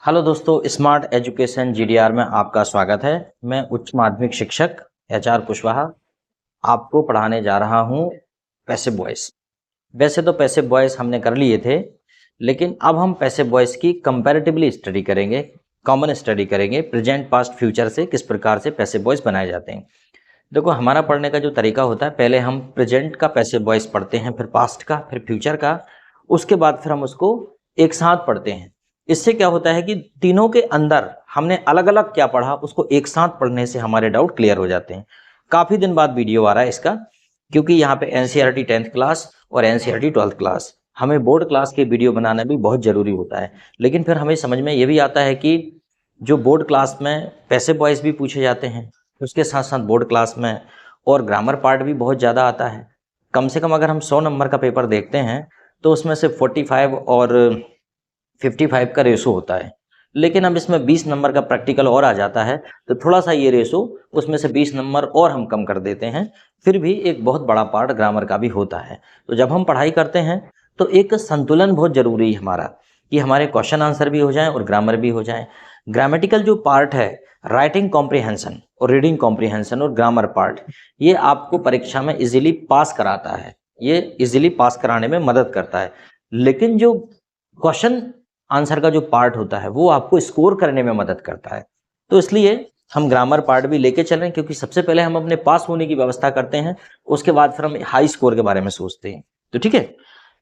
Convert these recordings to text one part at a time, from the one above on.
Hello दोस्तों, smart education GDR में आपका स्वागत है। मैं उच्च माध्यमिक शिक्षक एचआर कुशवाहा आपको पढ़ाने जा रहा हूं पैसिव वॉइस। वैसे तो पैसिव वॉइस हमने कर लिए थे, लेकिन अब हम पैसिव वॉइस की कंपैरेटिवली स्टडी करेंगे, कॉमन स्टडी करेंगे। प्रेजेंट, पास्ट, फ्यूचर से किस प्रकार से पैसिव वॉइस बनाए जाते हैं। देखो, हमारा पढ़ने का जो तरीका होता है, पहले हम प्रेजेंट का पैसिव वॉइस पढ़ते हैं, फिर पास्ट का, फिर फ्यूचर का, उसके बाद फिर हम उसको एक साथ पढ़ते हैं। इससे क्या होता है कि तीनों के अंदर हमने अलग अलग क्या पढ़ा उसको एक साथ पढ़ने से हमारे डाउट क्लियर हो जाते हैं। काफ़ी दिन बाद वीडियो आ रहा है इसका, क्योंकि यहाँ पे एनसीईआरटी 10th क्लास और एनसीईआरटी 12th क्लास, हमें बोर्ड क्लास के वीडियो बनाना भी बहुत ज़रूरी होता है। लेकिन फिर हमें समझ में ये भी आता है कि जो बोर्ड क्लास में पैसिव वॉइस भी पूछे जाते हैं, उसके साथ साथ बोर्ड क्लास में और ग्रामर पार्ट भी बहुत ज़्यादा आता है। कम से कम अगर हम 100 नंबर का पेपर देखते हैं तो उसमें से 45 और 55 का रेशो होता है। लेकिन अब इसमें 20 नंबर का प्रैक्टिकल और आ जाता है, तो थोड़ा सा ये रेशो उसमें से 20 नंबर और हम कम कर देते हैं। फिर भी एक बहुत बड़ा पार्ट ग्रामर का भी होता है। तो जब हम पढ़ाई करते हैं तो एक संतुलन बहुत ज़रूरी है हमारा, कि हमारे क्वेश्चन आंसर भी हो जाएं और ग्रामर भी हो जाए। ग्रामेटिकल जो पार्ट है, राइटिंग कॉम्प्रिहेंशन और रीडिंग कॉम्प्रिहेंशन और ग्रामर पार्ट, ये आपको परीक्षा में इजीली पास कराता है, ये इजीली पास कराने में मदद करता है। लेकिन जो क्वेश्चन आंसर का जो पार्ट होता है वो आपको स्कोर करने में मदद करता है। तो इसलिए हम ग्रामर पार्ट भी लेके चल रहे हैं, क्योंकि सबसे पहले हम अपने पास होने की व्यवस्था करते हैं, उसके बाद फिर हम हाई स्कोर के बारे में सोचते हैं। तो ठीक है,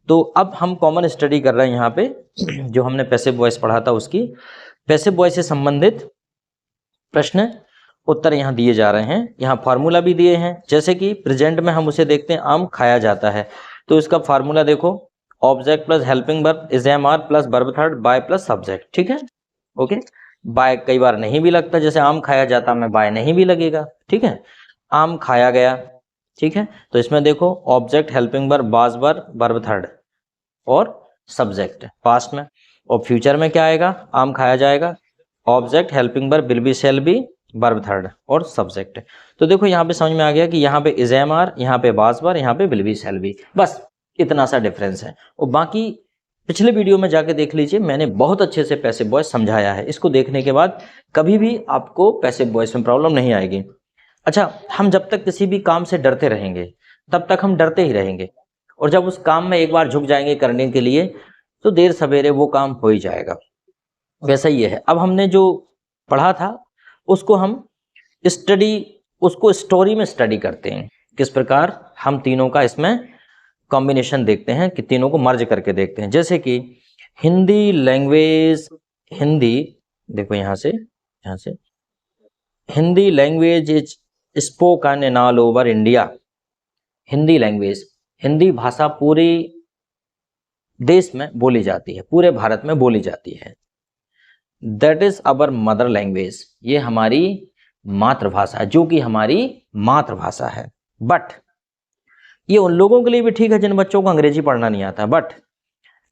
तो अब हम कॉमन स्टडी कर रहे हैं यहाँ पे। जो हमने पैसिव वॉइस पढ़ा था उसकी पैसिव वॉइस से संबंधित प्रश्न उत्तर यहाँ दिए जा रहे हैं। यहाँ फार्मूला भी दिए हैं, जैसे कि प्रेजेंट में हम उसे देखते हैं, आम खाया जाता है। तो इसका फार्मूला देखो, object plus helping verb is am are plus verb third by plus subject. ठीक है, ओके। बाय कई बार नहीं भी लगता, जैसे आम खाया जाता में बाय नहीं भी लगेगा। ठीक है, आम खाया गया। ठीक है, तो इसमें देखो object, helping verb, was verb third और सब्जेक्ट पास्ट में। और फ्यूचर में क्या आएगा, आम खाया जाएगा, object, helping verb, will be, shall be, verb third और सब्जेक्ट। तो देखो यहाँ पे समझ में आ गया कि यहाँ पे इज एम आर, यहाँ पे वाज वर, यहाँ पे विल बी, शैल बी, बस इतना सा डिफरेंस है। और बाकी पिछले वीडियो में जाके देख लीजिए, मैंने बहुत अच्छे से पैसिव वॉइस समझाया है। इसको देखने के बाद कभी भी आपको पैसिव वॉइस में प्रॉब्लम नहीं आएगी। अच्छा, हम जब तक किसी भी काम से डरते रहेंगे तब तक हम डरते ही रहेंगे, और जब उस काम में एक बार झुक जाएंगे करने के लिए तो देर सवेरे वो काम हो ही जाएगा। वैसा ही है। अब हमने जो पढ़ा था उसको हम उसको स्टोरी में स्टडी करते हैं। किस प्रकार हम तीनों का इसमें कॉम्बिनेशन देखते हैं, कि तीनों को मर्ज करके देखते हैं। जैसे कि हिंदी लैंग्वेज, हिंदी देखो यहाँ से Hindi language is spoken in all over India. Hindi language, Hindi भाषा पूरे देश में बोली जाती है, पूरे भारत में बोली जाती है। That is our mother language, ये हमारी मातृभाषा, जो कि हमारी मातृभाषा है। बट ये उन लोगों के लिए भी ठीक है जिन बच्चों को अंग्रेजी पढ़ना नहीं आता। But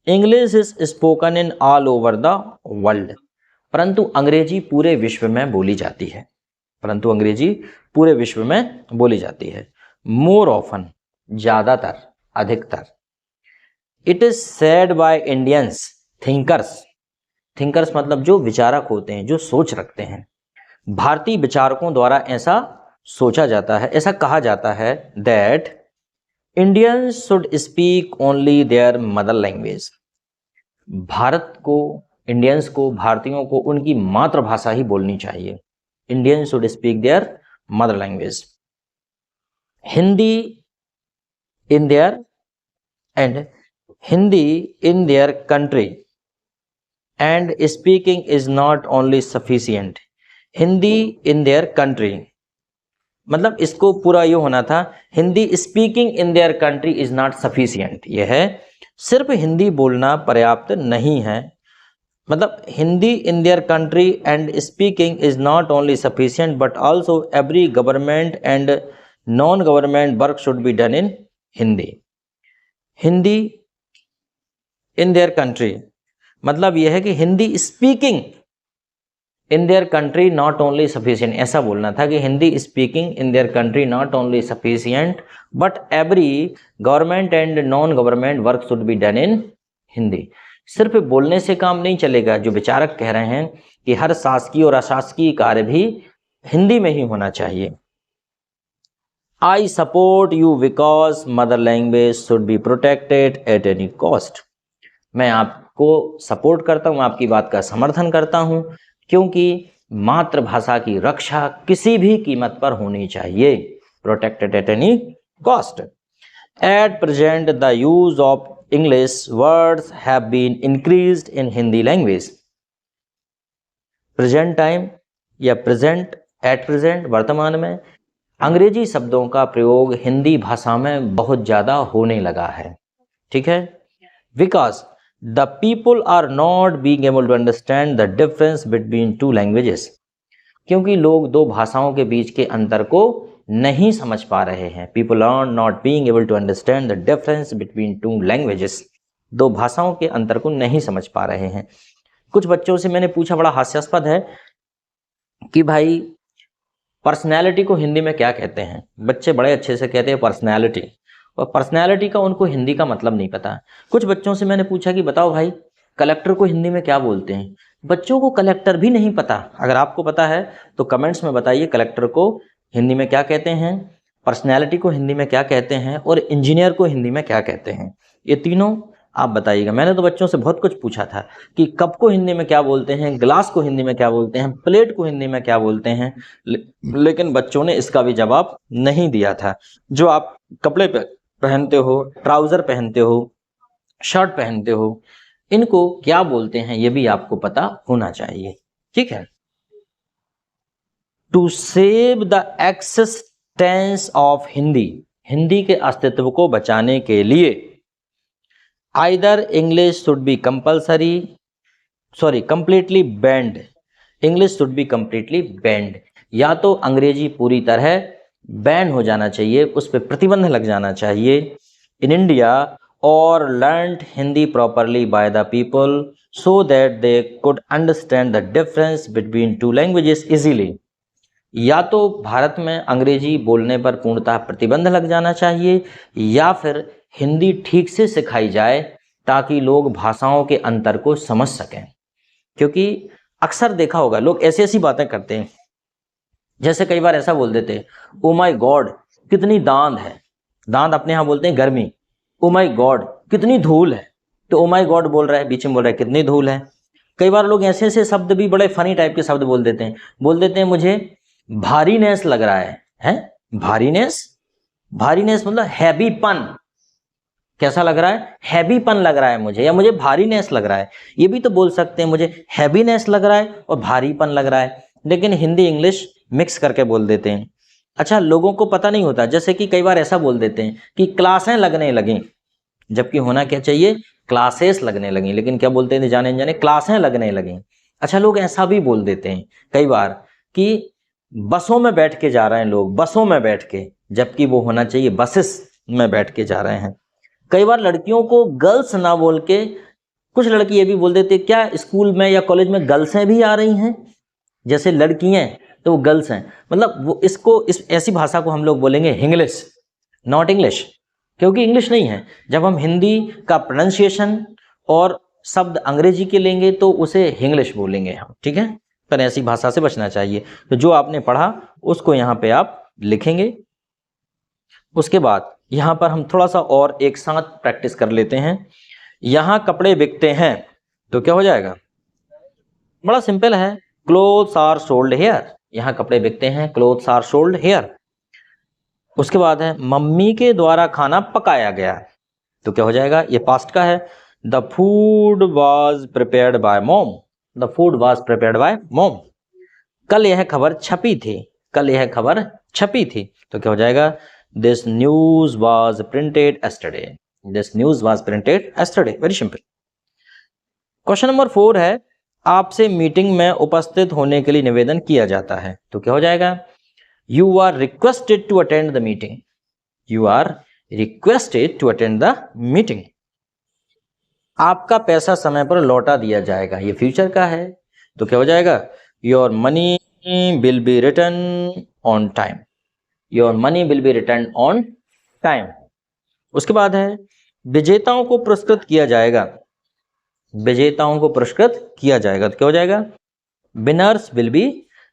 English is spoken in all over the world, परंतु अंग्रेजी पूरे विश्व में बोली जाती है, परंतु अंग्रेजी पूरे विश्व में बोली जाती है। मोर ऑफन, ज्यादातर, अधिकतर। It is said by Indians thinkers, thinkers मतलब जो विचारक होते हैं, जो सोच रखते हैं। भारतीय विचारकों द्वारा ऐसा सोचा जाता है, ऐसा कहा जाता है, that Indians should speak only there mother language. Bharat को, इंडियंस को, भारतीयों को उनकी मातृभाषा ही बोलनी चाहिए। Indians should speak their mother language. Hindi in their and Hindi in their country and speaking is not only sufficient. Hindi in their country मतलब इसको पूरा ये होना था, Hindi speaking in their country is not sufficient. यह है, सिर्फ हिंदी बोलना पर्याप्त नहीं है। मतलब Hindi in their country and speaking is not only sufficient but also every government and non government work should be done in Hindi. Hindi in their country मतलब यह है कि Hindi speaking in their country not only sufficient, ऐसा बोलना था कि Hindi speaking in their country not only sufficient but every government and non government work should be done in Hindi. सिर्फ बोलने से काम नहीं चलेगा। जो विचारक कह रहे हैं कि हर शासकीय और अशासकीय कार्य भी हिंदी में ही होना चाहिए। I support you because mother language should be protected at any cost. मैं आपको सपोर्ट करता हूं, आपकी बात का समर्थन करता हूं, क्योंकि मातृभाषा की रक्षा किसी भी कीमत पर होनी चाहिए। Protected at any cost. At present the use of English words have been increased in Hindi language. Present time या प्रेजेंट, एट प्रेजेंट वर्तमान में अंग्रेजी शब्दों का प्रयोग हिंदी भाषा में बहुत ज़्यादा होने लगा है। ठीक है, because the people are not being able to understand the difference between two languages. क्योंकि लोग दो भाषाओं के बीच के अंतर को नहीं समझ पा रहे हैं। People are not being able to understand the difference between two languages. दो भाषाओं के अंतर को नहीं समझ पा रहे हैं। कुछ बच्चों से मैंने पूछा, बड़ा हास्यास्पद है, कि भाई पर्सनैलिटी को हिंदी में क्या कहते हैं। बच्चे बड़े अच्छे से कहते हैं पर्सनैलिटी, और पर्सनैलिटी का उनको हिंदी का मतलब नहीं पता। कुछ बच्चों से मैंने पूछा कि बताओ भाई कलेक्टर को हिंदी में क्या बोलते हैं। बच्चों को कलेक्टर भी नहीं पता। अगर आपको पता है तो कमेंट्स में बताइए कलेक्टर को हिंदी में क्या कहते हैं, पर्सनैलिटी को हिंदी में क्या कहते हैं, और इंजीनियर को हिंदी में क्या कहते हैं। ये तीनों आप बताइएगा। मैंने तो बच्चों से बहुत कुछ पूछा था कि कप को हिंदी में क्या बोलते हैं, ग्लास को हिंदी में क्या बोलते हैं, प्लेट को हिंदी में क्या बोलते हैं, लेकिन बच्चों ने इसका भी जवाब नहीं दिया था। जो आप कपड़े पहनते हो, ट्राउजर पहनते हो, शर्ट पहनते हो, इनको क्या बोलते हैं ये भी आपको पता होना चाहिए। ठीक है। To save the existence of Hindi, Hindi के अस्तित्व को बचाने के लिए either English should be completely banned. English should be completely banned. या तो अंग्रेजी पूरी तरह बैन हो जाना चाहिए, उस पर प्रतिबंध लग जाना चाहिए इन इंडिया, और learn Hindi properly by the people so that they could understand the difference between two languages easily. या तो भारत में अंग्रेजी बोलने पर पूर्णतः प्रतिबंध लग जाना चाहिए, या फिर हिंदी ठीक से सिखाई जाए ताकि लोग भाषाओं के अंतर को समझ सकें। क्योंकि अक्सर देखा होगा लोग ऐसी ऐसी बातें करते हैं, जैसे कई बार ऐसा बोल देते हैं, ओ माय गॉड कितनी दांत है। दांत अपने यहाँ बोलते हैं गर्मी। ओ माय गॉड कितनी धूल है, तो ओ माय गॉड बोल रहा है, बीच में बोल रहा है कितनी धूल है। कई बार लोग ऐसे ऐसे शब्द भी, बड़े फनी टाइप के शब्द बोल देते हैं मुझे भारीनेस लग रहा है भारीनेस। भारीनेस मतलब हैवीपन। कैसा लग रहा है, हैवीपन लग रहा है मुझे, या मुझे भारीनेस लग रहा है। ये भी तो बोल सकते हैं, मुझे हैवीनेस लग रहा है और भारीपन लग रहा है, लेकिन हिंदी इंग्लिश मिक्स करके बोल देते हैं। अच्छा, लोगों को पता नहीं होता, जैसे कि कई बार ऐसा बोल देते हैं कि क्लासें लगने लगें, जबकि होना क्या चाहिए, क्लासेस लगने लगें, लेकिन क्या बोलते हैं जाने जाने, क्लासें लगने लगें। अच्छा, लोग ऐसा भी बोल देते हैं कई बार कि बसों में बैठ के जा रहे हैं लोग, बसों में बैठ के, जबकि वो होना चाहिए बसेस में बैठ के जा रहे हैं। कई बार लड़कियों को गर्ल्स ना बोल के कुछ लड़की ये भी बोल देते, क्या स्कूल में या कॉलेज में गर्ल्सें भी आ रही हैं, जैसे लड़कियां तो वो गर्ल्स हैं। मतलब वो इस ऐसी भाषा को हम लोग बोलेंगे हिंग्लिश, नॉट इंग्लिश, क्योंकि इंग्लिश नहीं है। जब हम हिंदी का प्रोनाउंसिएशन और शब्द अंग्रेजी के लेंगे तो उसे हिंग्लिश बोलेंगे हम। ठीक है, पर ऐसी भाषा से बचना चाहिए। तो जो आपने पढ़ा उसको यहाँ पे आप लिखेंगे। उसके बाद यहाँ पर हम थोड़ा सा और एक साथ प्रैक्टिस कर लेते हैं। यहाँ कपड़े बिकते हैं तो क्या हो जाएगा, बड़ा सिंपल है, क्लोथ्स आर सोल्ड हेयर। यहाँ कपड़े बिकते हैं, क्लोथ्स आर सोल्ड हेयर। उसके बाद है मम्मी के द्वारा खाना पकाया गया, तो क्या हो जाएगा, ये पास्ट का है, the food was prepared by mom. The food was prepared by mom. कल यह खबर छपी थी, कल यह खबर छपी थी, तो क्या हो जाएगा, this news was printed yesterday. This news was printed yesterday. Very simple. Question number 4 है, आपसे मीटिंग में उपस्थित होने के लिए निवेदन किया जाता है, तो क्या हो जाएगा, you are requested to attend the meeting. You are requested to attend the meeting. आपका पैसा समय पर लौटा दिया जाएगा, ये फ्यूचर का है, तो क्या हो जाएगा, your money will be return on time. Your money will be return on time. उसके बाद है विजेताओं को पुरस्कृत किया जाएगा, विजेताओं को पुरस्कृत किया जाएगा। तो क्या हो जाएगा? Winners will be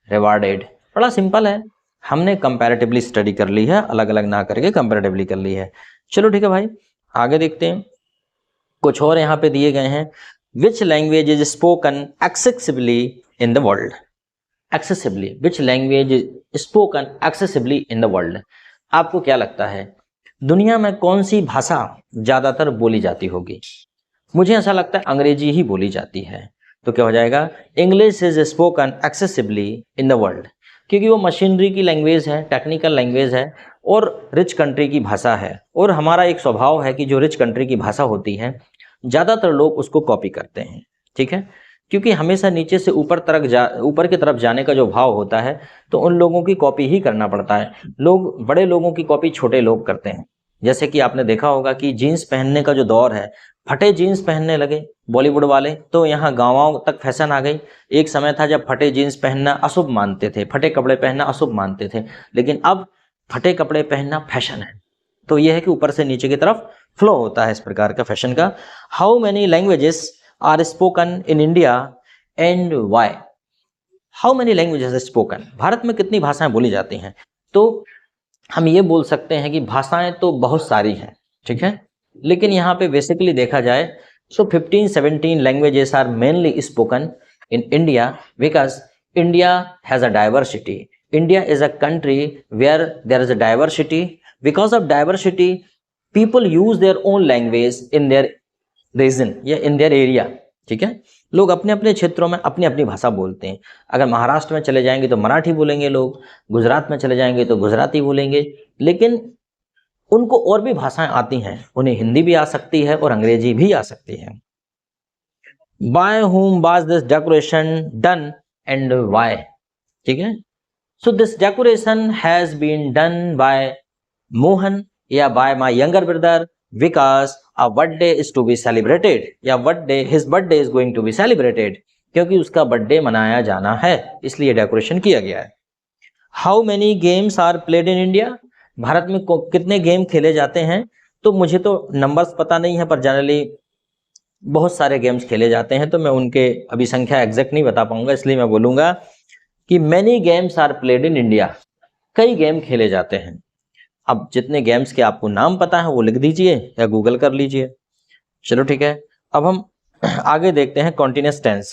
rewarded. बड़ा सिंपल है, हमने कंपैरेटिवली स्टडी कर ली है, अलग अलग ना करके कंपैरेटिवली कर ली है। चलो ठीक है भाई, आगे देखते हैं। कुछ और यहाँ पे दिए गए हैं। Which language is spoken accessibly in the world? Accessibly, which language is spoken accessibly in the world? आपको क्या लगता है दुनिया में कौन सी भाषा ज्यादातर बोली जाती होगी? मुझे ऐसा लगता है अंग्रेजी ही बोली जाती है। तो क्या हो जाएगा? English is spoken accessibly in the world, क्योंकि वो मशीनरी की लैंग्वेज है, टेक्निकल लैंग्वेज है और रिच कंट्री की भाषा है। और हमारा एक स्वभाव है कि जो रिच कंट्री की भाषा होती है ज़्यादातर लोग उसको कॉपी करते हैं, ठीक है, क्योंकि हमेशा नीचे से ऊपर की तरफ जाने का जो भाव होता है तो उन लोगों की कॉपी ही करना पड़ता है। लोग, बड़े लोगों की कॉपी छोटे लोग करते हैं। जैसे कि आपने देखा होगा कि जीन्स पहनने का जो दौर है, फटे जीन्स पहनने लगे बॉलीवुड वाले, तो यहाँ गाँवों तक फैशन आ गई। एक समय था जब फटे जीन्स पहनना अशुभ मानते थे, फटे कपड़े पहनना अशुभ मानते थे, लेकिन अब फटे कपड़े पहनना फैशन है। तो यह है कि ऊपर से नीचे की तरफ फ्लो होता है इस प्रकार का फैशन का। How many languages are spoken in India and why? How many languages are spoken? Bharat में कितनी भाषाएं बोली जाती हैं? तो हम ये बोल सकते हैं कि भाषाएं तो बहुत सारी हैं, ठीक है, लेकिन यहाँ पे बेसिकली देखा जाए तो 15-17 languages are mainly spoken in India because India has a diversity. India is a country where there is a diversity. Because of diversity, people use their own language in their region या in their area. ठीक है, लोग अपने अपने क्षेत्रों में अपनी अपनी भाषा बोलते हैं। अगर महाराष्ट्र में चले जाएंगे तो मराठी बोलेंगे लोग, गुजरात में चले जाएंगे तो गुजराती बोलेंगे, लेकिन उनको और भी भाषाएं आती हैं। उन्हें हिंदी भी आ सकती है और अंग्रेजी भी आ सकती है। By whom was this decoration done and why? ठीक है, so this decoration has been done by Mohan या by my younger brother because a birthday is to be celebrated या his birthday is going to be celebrated, क्योंकि उसका birthday मनाया जाना है, इसलिए डेकोरेशन किया गया है। How many games are played in India? Bharat में कितने गेम खेले जाते हैं? तो मुझे तो नंबर्स पता नहीं है, पर जनरली बहुत सारे गेम्स खेले जाते हैं, तो मैं उनके अभी संख्या एग्जैक्ट नहीं बता पाऊंगा, इसलिए मैं बोलूंगा कि many games are played in India. कई गेम खेले जाते हैं। अब जितने गेम्स के आपको नाम पता है वो लिख दीजिए या गूगल कर लीजिए। चलो ठीक है, अब हम आगे देखते हैं कॉन्टिन्यूअस टेंस।